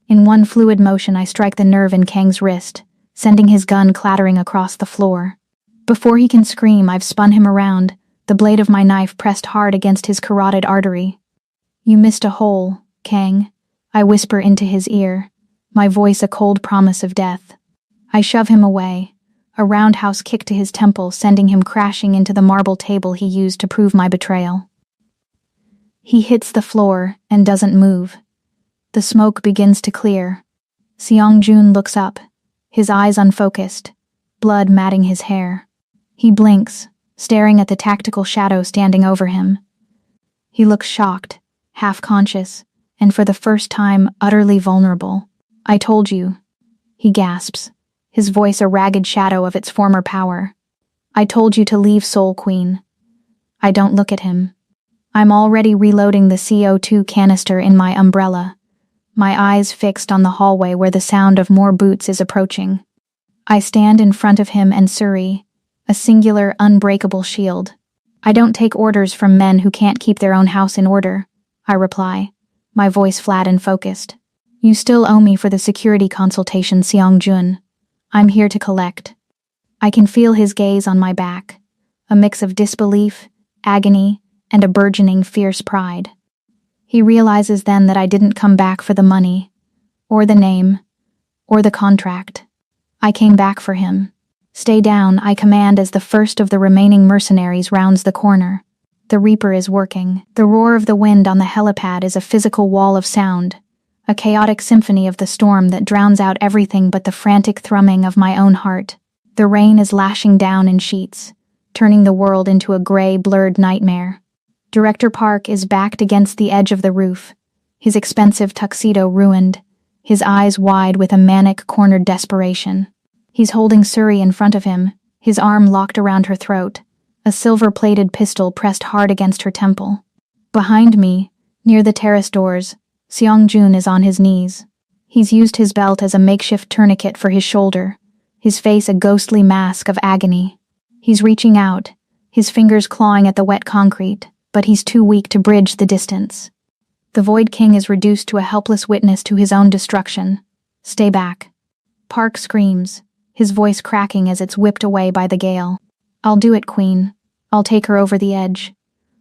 In one fluid motion, I strike the nerve in Kang's wrist, sending his gun clattering across the floor. Before he can scream, I've spun him around, the blade of my knife pressed hard against his carotid artery. "You missed a hole, Kang," I whisper into his ear, my voice a cold promise of death. I shove him away, a roundhouse kick to his temple sending him crashing into the marble table he used to prove my betrayal. He hits the floor and doesn't move. The smoke begins to clear. Seong-jun looks up, his eyes unfocused, blood matting his hair. He blinks, staring at the tactical shadow standing over him. He looks shocked, half-conscious, and for the first time utterly vulnerable. "I told you," he gasps, his voice a ragged shadow of its former power. "I told you to leave, Soul Queen." I don't look at him. I'm already reloading the CO2 canister in my umbrella, my eyes fixed on the hallway where the sound of more boots is approaching. I stand in front of him and Suri, a singular, unbreakable shield. "I don't take orders from men who can't keep their own house in order," I reply, my voice flat and focused. "You still owe me for the security consultation, Seong-jun. I'm here to collect." I can feel his gaze on my back, a mix of disbelief, agony, and a burgeoning fierce pride. He realizes then that I didn't come back for the money, or the name, or the contract. I came back for him. "Stay down," I command as the first of the remaining mercenaries rounds the corner. The Reaper is working. The roar of the wind on the helipad is a physical wall of sound, a chaotic symphony of the storm that drowns out everything but the frantic thrumming of my own heart. The rain is lashing down in sheets, turning the world into a gray, blurred nightmare. Director Park is backed against the edge of the roof, his expensive tuxedo ruined, his eyes wide with a manic, cornered desperation. He's holding Suri in front of him, his arm locked around her throat, a silver-plated pistol pressed hard against her temple. Behind me, near the terrace doors, Seong-jun is on his knees. He's used his belt as a makeshift tourniquet for his shoulder, his face a ghostly mask of agony. He's reaching out, his fingers clawing at the wet concrete, but he's too weak to bridge the distance. The Void King is reduced to a helpless witness to his own destruction. Stay back. Park screams, his voice cracking as it's whipped away by the gale. I'll do it, Queen. I'll take her over the edge.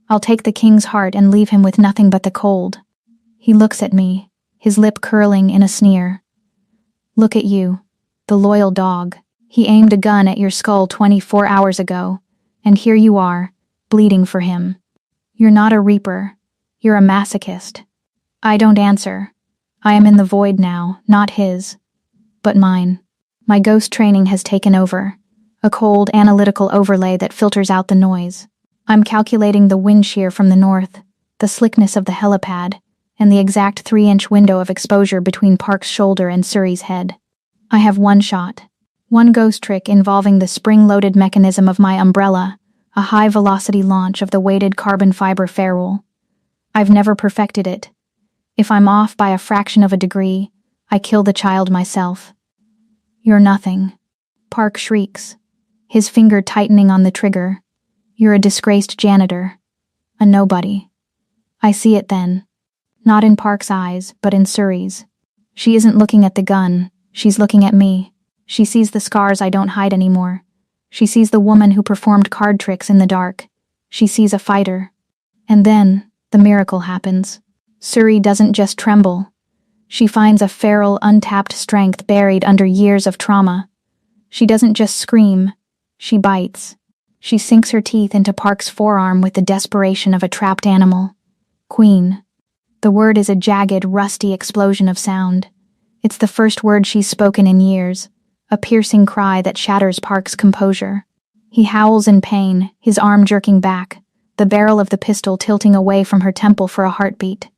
I'll take the king's heart and leave him with nothing but the cold. He looks at me, his lip curling in a sneer. Look at you, the loyal dog. He aimed a gun at your skull 24 hours ago, and here you are, bleeding for him. You're not a reaper. You're a masochist. I don't answer. I am in the void now, not his, but mine. My ghost training has taken over, a cold, analytical overlay that filters out the noise. I'm calculating the wind shear from the north, the slickness of the helipad, and the exact 3-inch window of exposure between Park's shoulder and Suri's head. I have one shot. One ghost trick involving the spring-loaded mechanism of my umbrella, a high-velocity launch of the weighted carbon fiber ferrule. I've never perfected it. If I'm off by a fraction of a degree, I kill the child myself. You're nothing. Park shrieks, his finger tightening on the trigger. You're a disgraced janitor. A nobody. I see it then. Not in Park's eyes, but in Suri's. She isn't looking at the gun, she's looking at me. She sees the scars I don't hide anymore. She sees the woman who performed card tricks in the dark. She sees a fighter. And then, the miracle happens. Suri doesn't just tremble. She finds a feral, untapped strength buried under years of trauma. She doesn't just scream. She bites. She sinks her teeth into Park's forearm with the desperation of a trapped animal. Queen. The word is a jagged, rusty explosion of sound. It's the first word she's spoken in years, a piercing cry that shatters Park's composure. He howls in pain, his arm jerking back, the barrel of the pistol tilting away from her temple for a heartbeat.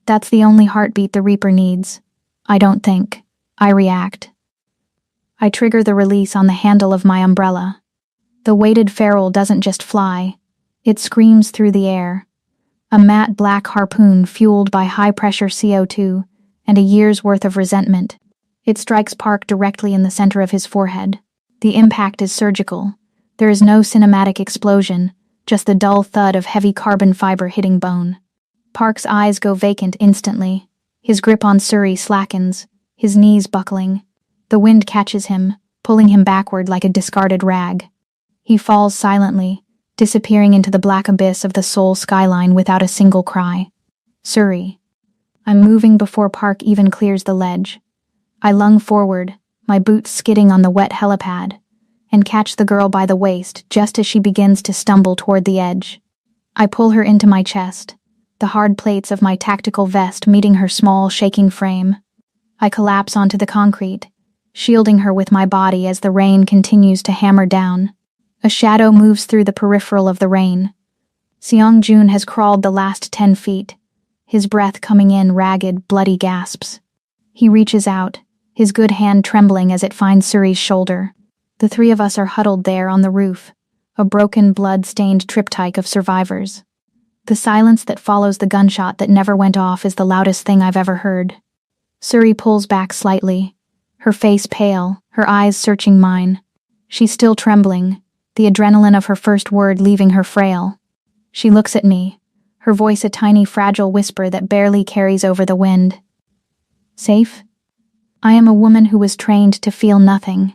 That's the only heartbeat the Reaper needs. I don't think. I react. I trigger the release on the handle of my umbrella. The weighted ferrule doesn't just fly. It screams through the air. A matte black harpoon fueled by high-pressure CO2 and a year's worth of resentment. It strikes Park directly in the center of his forehead. The impact is surgical. There is no cinematic explosion, just the dull thud of heavy carbon fiber hitting bone. Park's eyes go vacant instantly. His grip on Suri slackens, his knees buckling. The wind catches him, pulling him backward like a discarded rag. He falls silently, disappearing into the black abyss of the Seoul skyline without a single cry. Suri. I'm moving before Park even clears the ledge. I lung forward, my boots skidding on the wet helipad, and catch the girl by the waist just as she begins to stumble toward the edge. I pull her into my chest, the hard plates of my tactical vest meeting her small, shaking frame. I collapse onto the concrete, shielding her with my body as the rain continues to hammer down. A shadow moves through the peripheral of the rain. Seong-jun has crawled the last 10 feet, his breath coming in ragged, bloody gasps. He reaches out, his good hand trembling as it finds Suri's shoulder. The three of us are huddled there on the roof, a broken, blood-stained triptych of survivors. The silence that follows the gunshot that never went off is the loudest thing I've ever heard. Suri pulls back slightly, her face pale, her eyes searching mine. She's still trembling, the adrenaline of her first word leaving her frail. She looks at me, her voice a tiny, fragile whisper that barely carries over the wind. Safe? I am a woman who was trained to feel nothing.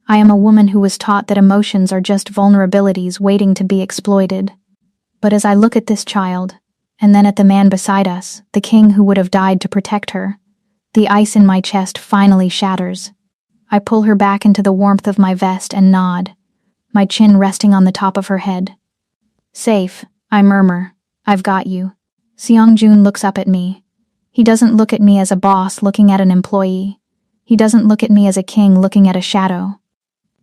I am a woman who was taught that emotions are just vulnerabilities waiting to be exploited. But as I look at this child, and then at the man beside us, the king who would have died to protect her, the ice in my chest finally shatters. I pull her back into the warmth of my vest and nod, my chin resting on the top of her head. Safe, I murmur. I've got you. Seong-jun looks up at me. He doesn't look at me as a boss looking at an employee. He doesn't look at me as a king looking at a shadow.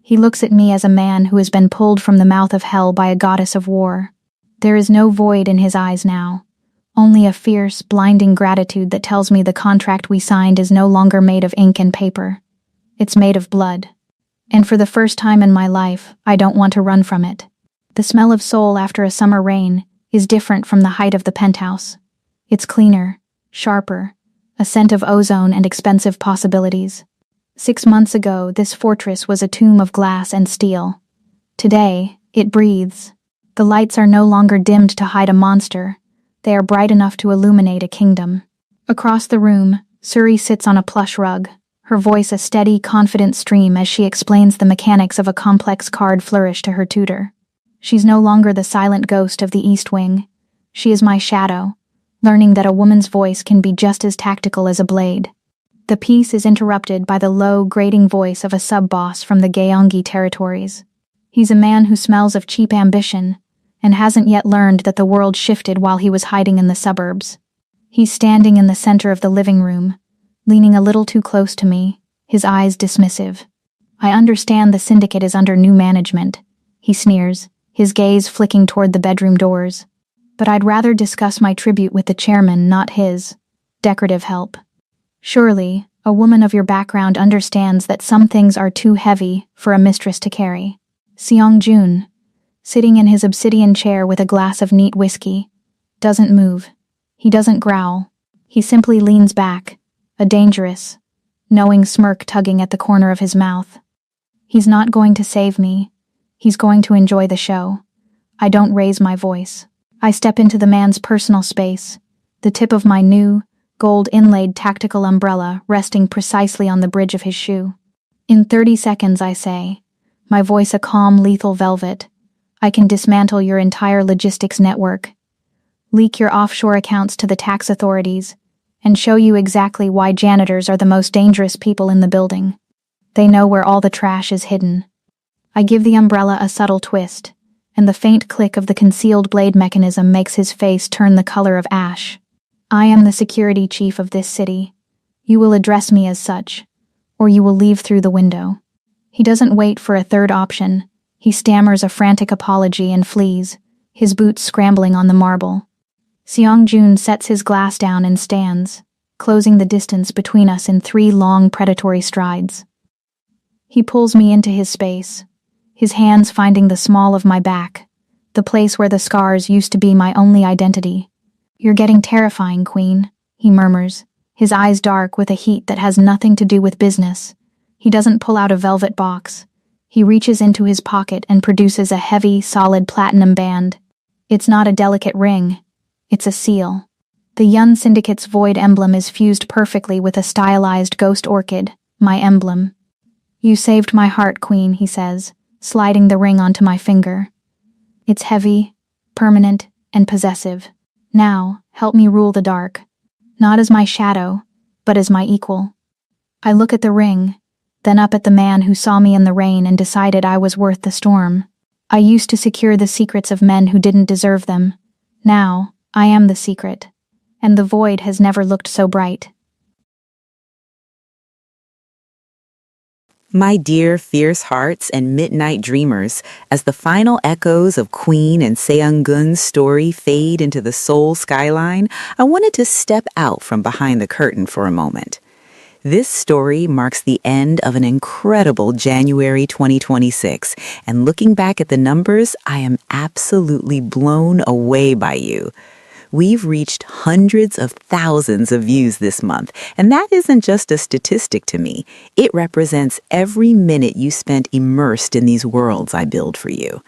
He looks at me as a man who has been pulled from the mouth of hell by a goddess of war. There is no void in his eyes now, only a fierce, blinding gratitude that tells me the contract we signed is no longer made of ink and paper. It's made of blood. And for the first time in my life, I don't want to run from it. The smell of Seoul after a summer rain, is different from the height of the penthouse. It's cleaner, sharper, a scent of ozone and expensive possibilities. 6 months ago, this fortress was a tomb of glass and steel. Today, it breathes. The lights are no longer dimmed to hide a monster. They are bright enough to illuminate a kingdom. Across the room, Suri sits on a plush rug, her voice a steady, confident stream as she explains the mechanics of a complex card flourish to her tutor. She's no longer the silent ghost of the East Wing. She is my shadow, learning that a woman's voice can be just as tactical as a blade. The piece is interrupted by the low, grating voice of a sub-boss from the Gyeonggi territories. He's a man who smells of cheap ambition and hasn't yet learned that the world shifted while he was hiding in the suburbs. He's standing in the center of the living room, leaning a little too close to me, his eyes dismissive. I understand the syndicate is under new management, he sneers, his gaze flicking toward the bedroom doors. But I'd rather discuss my tribute with the chairman, not his. Decorative help. Surely, a woman of your background understands that some things are too heavy for a mistress to carry. Seong-jun, sitting in his obsidian chair with a glass of neat whiskey, doesn't move. He doesn't growl. He simply leans back, a dangerous, knowing smirk tugging at the corner of his mouth. He's not going to save me. He's going to enjoy the show. I don't raise my voice. I step into the man's personal space, the tip of my new, gold-inlaid tactical umbrella resting precisely on the bridge of his shoe. In 30 seconds, I say, my voice a calm, lethal velvet, I can dismantle your entire logistics network, leak your offshore accounts to the tax authorities, and show you exactly why janitors are the most dangerous people in the building. They know where all the trash is hidden. I give the umbrella a subtle twist, and the faint click of the concealed blade mechanism makes his face turn the color of ash. I am the security chief of this city. You will address me as such, or you will leave through the window. He doesn't wait for a third option. He stammers a frantic apology and flees, his boots scrambling on the marble. Seong-jun sets his glass down and stands, closing the distance between us in 3 long predatory strides. He pulls me into his space, his hands finding the small of my back, the place where the scars used to be my only identity. You're getting terrifying, Queen, he murmurs, his eyes dark with a heat that has nothing to do with business. He doesn't pull out a velvet box. He reaches into his pocket and produces a heavy, solid platinum band. It's not a delicate ring. It's a seal. The Yun Syndicate's void emblem is fused perfectly with a stylized ghost orchid, my emblem. You saved my heart, Queen, he says, sliding the ring onto my finger. It's heavy, permanent, and possessive. Now, help me rule the dark. Not as my shadow, but as my equal. I look at the ring, then up at the man who saw me in the rain and decided I was worth the storm. I used to secure the secrets of men who didn't deserve them. Now, I am the secret, and the void has never looked so bright. My dear fierce hearts and midnight dreamers, as the final echoes of Queen and Seong-gun's story fade into the Seoul skyline, I wanted to step out from behind the curtain for a moment. This story marks the end of an incredible January 2026, and looking back at the numbers, I am absolutely blown away by you. We've reached hundreds of thousands of views this month, and that isn't just a statistic to me. It represents every minute you spent immersed in these worlds I build for you.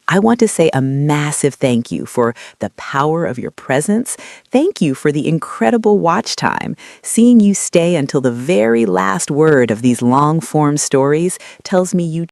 I want to say a massive thank you for the power of your presence. Thank you for the incredible watch time. Seeing you stay until the very last word of these long-form stories tells me you